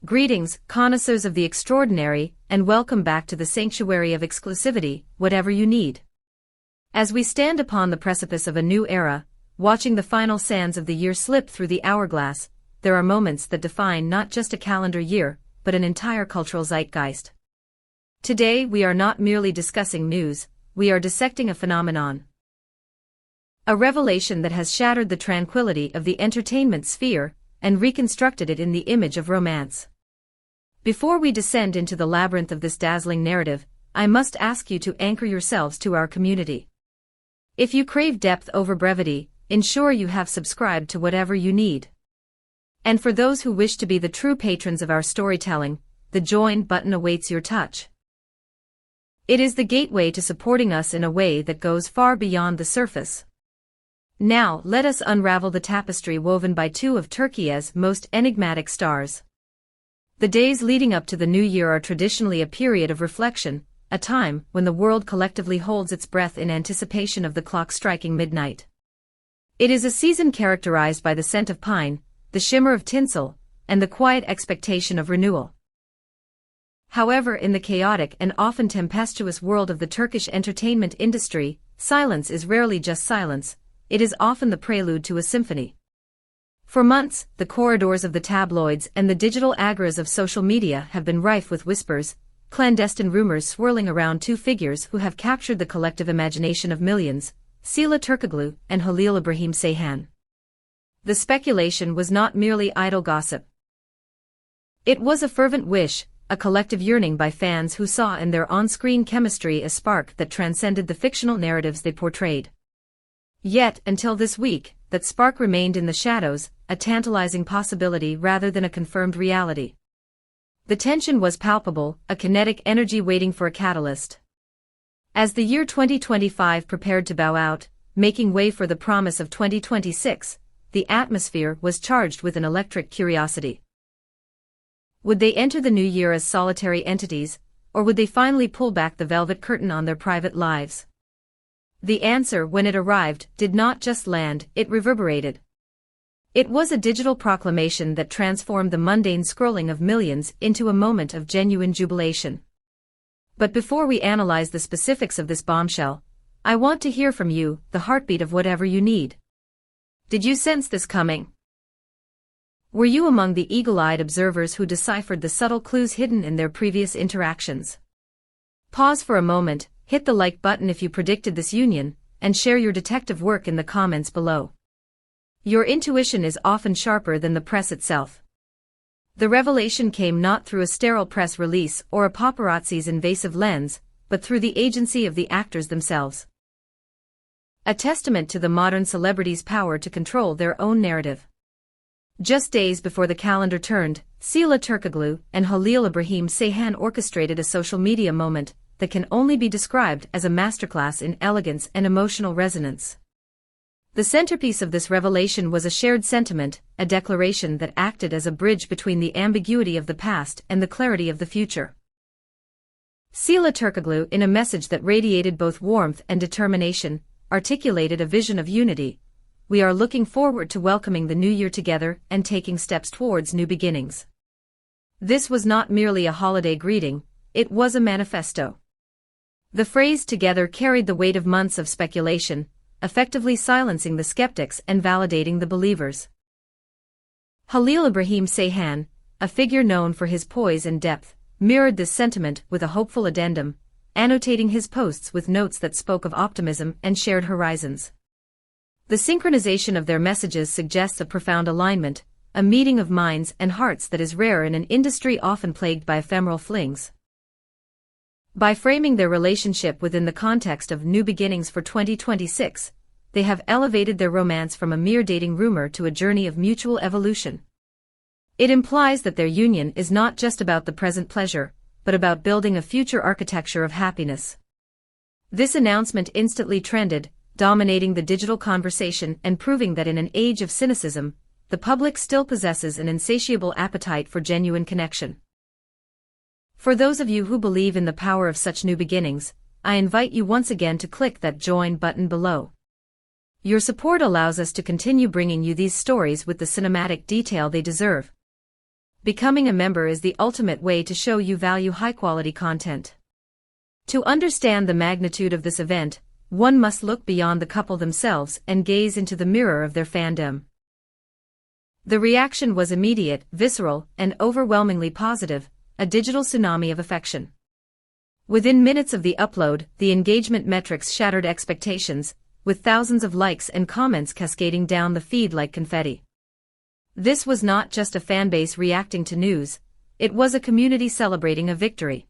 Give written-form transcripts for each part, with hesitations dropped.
Greetings, connoisseurs of the extraordinary, and welcome back to the sanctuary of exclusivity, whatever you need. As we stand upon the precipice of a new era, watching the final sands of the year slip through the hourglass, there are moments that define not just a calendar year, but an entire cultural zeitgeist. Today we are not merely discussing news, we are dissecting a phenomenon. A revelation that has shattered the tranquility of the entertainment sphere, and reconstructed it in the image of romance. Before we descend into the labyrinth of this dazzling narrative, I must ask you to anchor yourselves to our community. If you crave depth over brevity, ensure you have subscribed to whatever you need. And for those who wish to be the true patrons of our storytelling, the join button awaits your touch. It is the gateway to supporting us in a way that goes far beyond the surface. Now, let us unravel the tapestry woven by two of Turkey's most enigmatic stars. The days leading up to the new year are traditionally a period of reflection, a time when the world collectively holds its breath in anticipation of the clock striking midnight. It is a season characterized by the scent of pine, the shimmer of tinsel, and the quiet expectation of renewal. However, in the chaotic and often tempestuous world of the Turkish entertainment industry, silence is rarely just silence. It is often the prelude to a symphony. For months, the corridors of the tabloids and the digital agoras of social media have been rife with whispers, clandestine rumors swirling around two figures who have captured the collective imagination of millions, Sıla Türkoğlu and Halil İbrahim Ceyhan. The speculation was not merely idle gossip. It was a fervent wish, a collective yearning by fans who saw in their on-screen chemistry a spark that transcended the fictional narratives they portrayed. Yet, until this week, that spark remained in the shadows, a tantalizing possibility rather than a confirmed reality. The tension was palpable, a kinetic energy waiting for a catalyst. As the year 2025 prepared to bow out, making way for the promise of 2026, the atmosphere was charged with an electric curiosity. Would they enter the new year as solitary entities, or would they finally pull back the velvet curtain on their private lives? The answer, when it arrived, did not just land, it reverberated. It was a digital proclamation that transformed the mundane scrolling of millions into a moment of genuine jubilation. But before we analyze the specifics of this bombshell, I want to hear from you, the heartbeat of whatever you need. Did you sense this coming? Were you among the eagle-eyed observers who deciphered the subtle clues hidden in their previous interactions? Pause for a moment. Hit the like button if you predicted this union, and share your detective work in the comments below. Your intuition is often sharper than the press itself. The revelation came not through a sterile press release or a paparazzi's invasive lens, but through the agency of the actors themselves. A testament to the modern celebrity's power to control their own narrative. Just days before the calendar turned, Sıla Türkoğlu and Halil İbrahim Ceyhan orchestrated a social media moment that can only be described as a masterclass in elegance and emotional resonance. The centerpiece of this revelation was a shared sentiment, a declaration that acted as a bridge between the ambiguity of the past and the clarity of the future. Sıla Türkoğlu, in a message that radiated both warmth and determination, articulated a vision of unity. We are looking forward to welcoming the new year together and taking steps towards new beginnings. This was not merely a holiday greeting, it was a manifesto. The phrase together carried the weight of months of speculation, effectively silencing the skeptics and validating the believers. Halil İbrahim Ceyhan, a figure known for his poise and depth, mirrored this sentiment with a hopeful addendum, annotating his posts with notes that spoke of optimism and shared horizons. The synchronization of their messages suggests a profound alignment, a meeting of minds and hearts that is rare in an industry often plagued by ephemeral flings. By framing their relationship within the context of new beginnings for 2026, they have elevated their romance from a mere dating rumor to a journey of mutual evolution. It implies that their union is not just about the present pleasure, but about building a future architecture of happiness. This announcement instantly trended, dominating the digital conversation and proving that in an age of cynicism, the public still possesses an insatiable appetite for genuine connection. For those of you who believe in the power of such new beginnings, I invite you once again to click that join button below. Your support allows us to continue bringing you these stories with the cinematic detail they deserve. becoming a member is the ultimate way to show you value high-quality content. To understand the magnitude of this event, one must look beyond the couple themselves and gaze into the mirror of their fandom. The reaction was immediate, visceral, and overwhelmingly positive, a digital tsunami of affection. Within minutes of the upload, the engagement metrics shattered expectations, with thousands of likes and comments cascading down the feed like confetti. This was not just a fanbase reacting to news, it was a community celebrating a victory.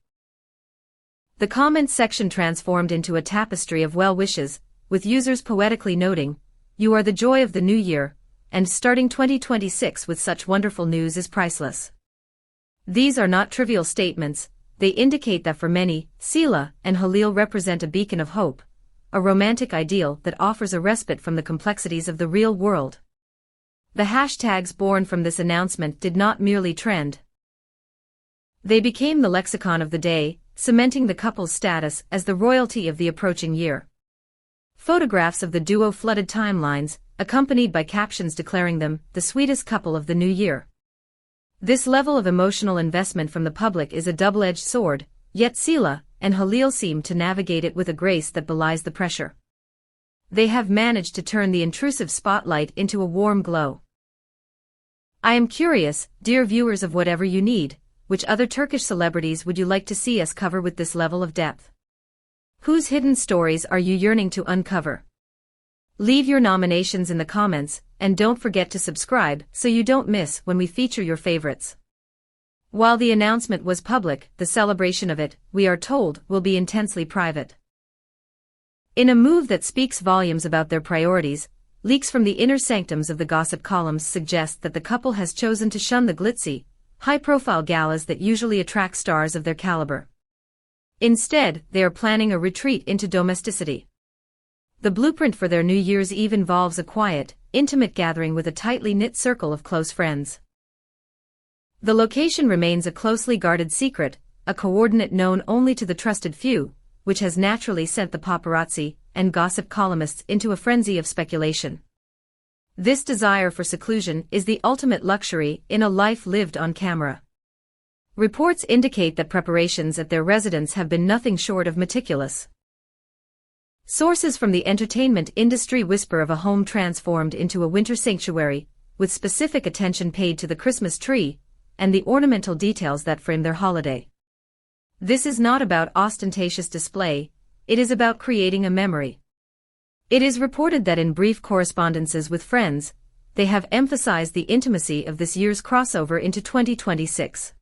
The comments section transformed into a tapestry of well wishes, with users poetically noting, "You are the joy of the new year, and starting 2026 with such wonderful news is priceless." These are not trivial statements, they indicate that for many, Sıla and Halil represent a beacon of hope, a romantic ideal that offers a respite from the complexities of the real world. The hashtags born from this announcement did not merely trend. They became the lexicon of the day, cementing the couple's status as the royalty of the approaching year. Photographs of the duo flooded timelines, accompanied by captions declaring them the sweetest couple of the new year. This level of emotional investment from the public is a double-edged sword, yet Sıla and Halil seem to navigate it with a grace that belies the pressure. They have managed to turn the intrusive spotlight into a warm glow. I am curious, dear viewers of Whatever You Need, which other Turkish celebrities would you like to see us cover with this level of depth? Whose hidden stories are you yearning to uncover? Leave your nominations in the comments, and don't forget to subscribe so you don't miss when we feature your favorites. While the announcement was public, the celebration of it, we are told, will be intensely private. In a move that speaks volumes about their priorities, leaks from the inner sanctums of the gossip columns suggest that the couple has chosen to shun the glitzy, high-profile galas that usually attract stars of their caliber. Instead, they are planning a retreat into domesticity. The blueprint for their New Year's Eve involves a quiet, intimate gathering with a tightly knit circle of close friends. The location remains a closely guarded secret, a coordinate known only to the trusted few, which has naturally sent the paparazzi and gossip columnists into a frenzy of speculation. This desire for seclusion is the ultimate luxury in a life lived on camera. Reports indicate that preparations at their residence have been nothing short of meticulous. Sources from the entertainment industry whisper of a home transformed into a winter sanctuary, with specific attention paid to the Christmas tree and the ornamental details that frame their holiday. This is not about ostentatious display, it is about creating a memory. It is reported that in brief correspondences with friends, they have emphasized the intimacy of this year's crossover into 2026.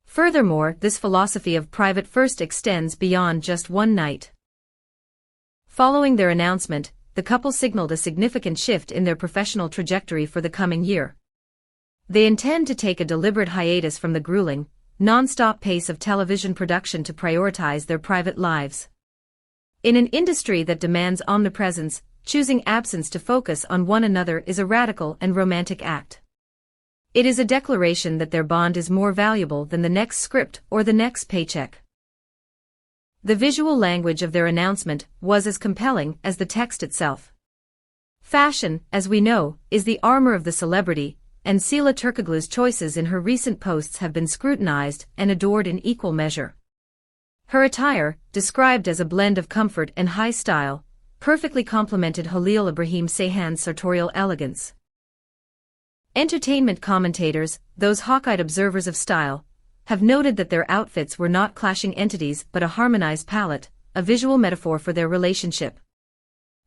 Furthermore, this philosophy of private first extends beyond just one night. Following their announcement, the couple signaled a significant shift in their professional trajectory for the coming year. They intend to take a deliberate hiatus from the grueling, non-stop pace of television production to prioritize their private lives. In an industry that demands omnipresence, choosing absence to focus on one another is a radical and romantic act. It is a declaration that their bond is more valuable than the next script or the next paycheck. The visual language of their announcement was as compelling as the text itself. Fashion, as we know, is the armor of the celebrity, and Sıla Türkoğlu's choices in her recent posts have been scrutinized and adored in equal measure. Her attire, described as a blend of comfort and high style, perfectly complemented Halil İbrahim Ceyhan's sartorial elegance. Entertainment commentators, those hawk-eyed observers of style, have noted that their outfits were not clashing entities but a harmonized palette, a visual metaphor for their relationship.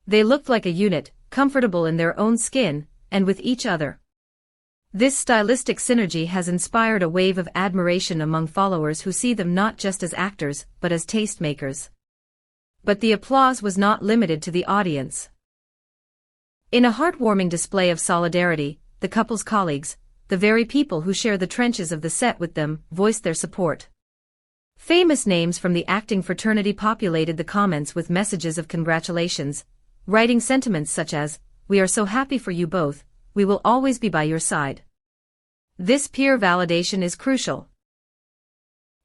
They looked like a unit, comfortable in their own skin, and with each other. This stylistic synergy has inspired a wave of admiration among followers who see them not just as actors, but as tastemakers. But the applause was not limited to the audience. In a heartwarming display of solidarity, the couple's colleagues, the very people who share the trenches of the set with them, voiced their support. Famous names from the acting fraternity populated the comments with messages of congratulations, writing sentiments such as, "We are so happy for you both, we will always be by your side." This peer validation is crucial.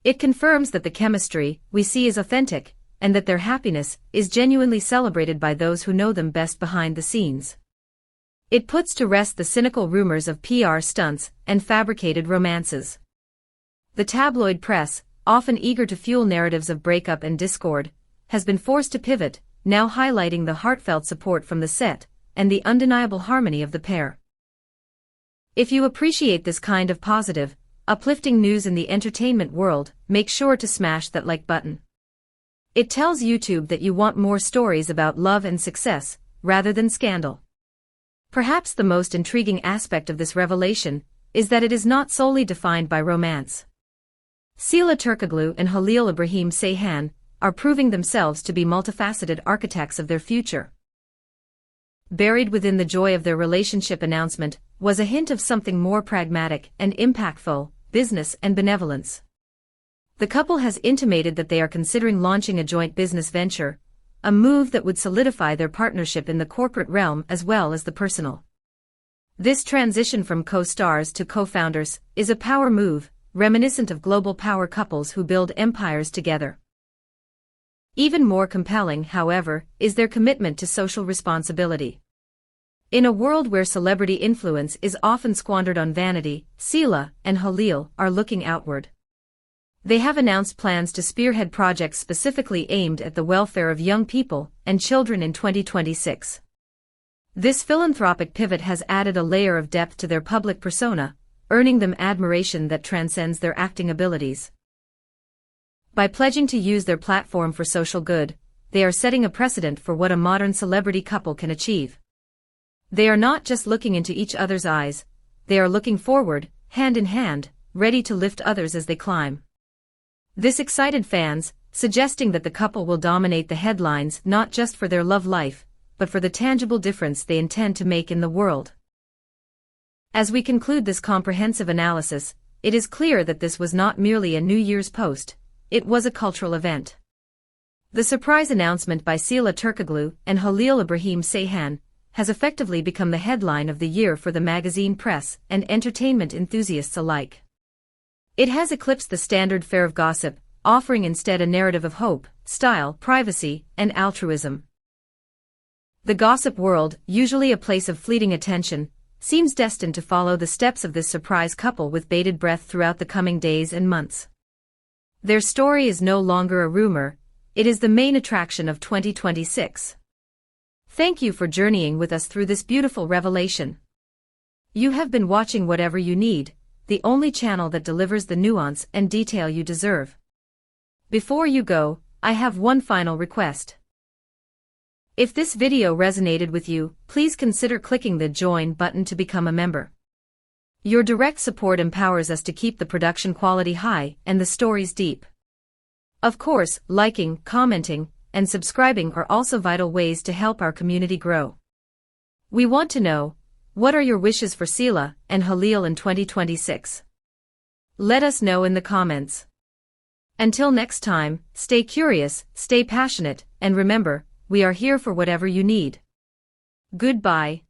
It confirms that the chemistry we see is authentic, and that their happiness is genuinely celebrated by those who know them best behind the scenes. It puts to rest the cynical rumors of PR stunts and fabricated romances. The tabloid press, often eager to fuel narratives of breakup and discord, has been forced to pivot, now highlighting the heartfelt support from the set and the undeniable harmony of the pair. If you appreciate this kind of positive, uplifting news in the entertainment world, make sure to smash that like button. It tells YouTube that you want more stories about love and success, rather than scandal. Perhaps the most intriguing aspect of this revelation is that it is not solely defined by romance. Sıla Türkoğlu and Halil İbrahim Ceyhan are proving themselves to be multifaceted architects of their future. Buried within the joy of their relationship announcement was a hint of something more pragmatic and impactful: business and benevolence. The couple has intimated that they are considering launching a joint business venture, a move that would solidify their partnership in the corporate realm as well as the personal. This transition from co-stars to co-founders is a power move, reminiscent of global power couples who build empires together. Even more compelling, however, is their commitment to social responsibility. In a world where celebrity influence is often squandered on vanity, Sıla and Halil are looking outward. They have announced plans to spearhead projects specifically aimed at the welfare of young people and children in 2026. This philanthropic pivot has added a layer of depth to their public persona, earning them admiration that transcends their acting abilities. By pledging to use their platform for social good, they are setting a precedent for what a modern celebrity couple can achieve. They are not just looking into each other's eyes, they are looking forward, hand in hand, ready to lift others as they climb. This excited fans, suggesting that the couple will dominate the headlines not just for their love life, but for the tangible difference they intend to make in the world. As we conclude this comprehensive analysis, it is clear that this was not merely a New Year's post, it was a cultural event. The surprise announcement by Sıla Türkoğlu and Halil İbrahim Ceyhan has effectively become the headline of the year for the magazine press and entertainment enthusiasts alike. It has eclipsed the standard fare of gossip, offering instead a narrative of hope, style, privacy, and altruism. The gossip world, usually a place of fleeting attention, seems destined to follow the steps of this surprise couple with bated breath throughout the coming days and months. Their story is no longer a rumor, it is the main attraction of 2026. Thank you for journeying with us through this beautiful revelation. You have been watching Whatever You Need, the only channel that delivers the nuance and detail you deserve. Before you go, I have one final request. If this video resonated with you, please consider clicking the join button to become a member. Your direct support empowers us to keep the production quality high and the stories deep. Of course, liking, commenting, and subscribing are also vital ways to help our community grow. We want to know, what are your wishes for Sıla and Halil in 2026? Let us know in the comments. Until next time, stay curious, stay passionate, and remember, we are here for whatever you need. Goodbye.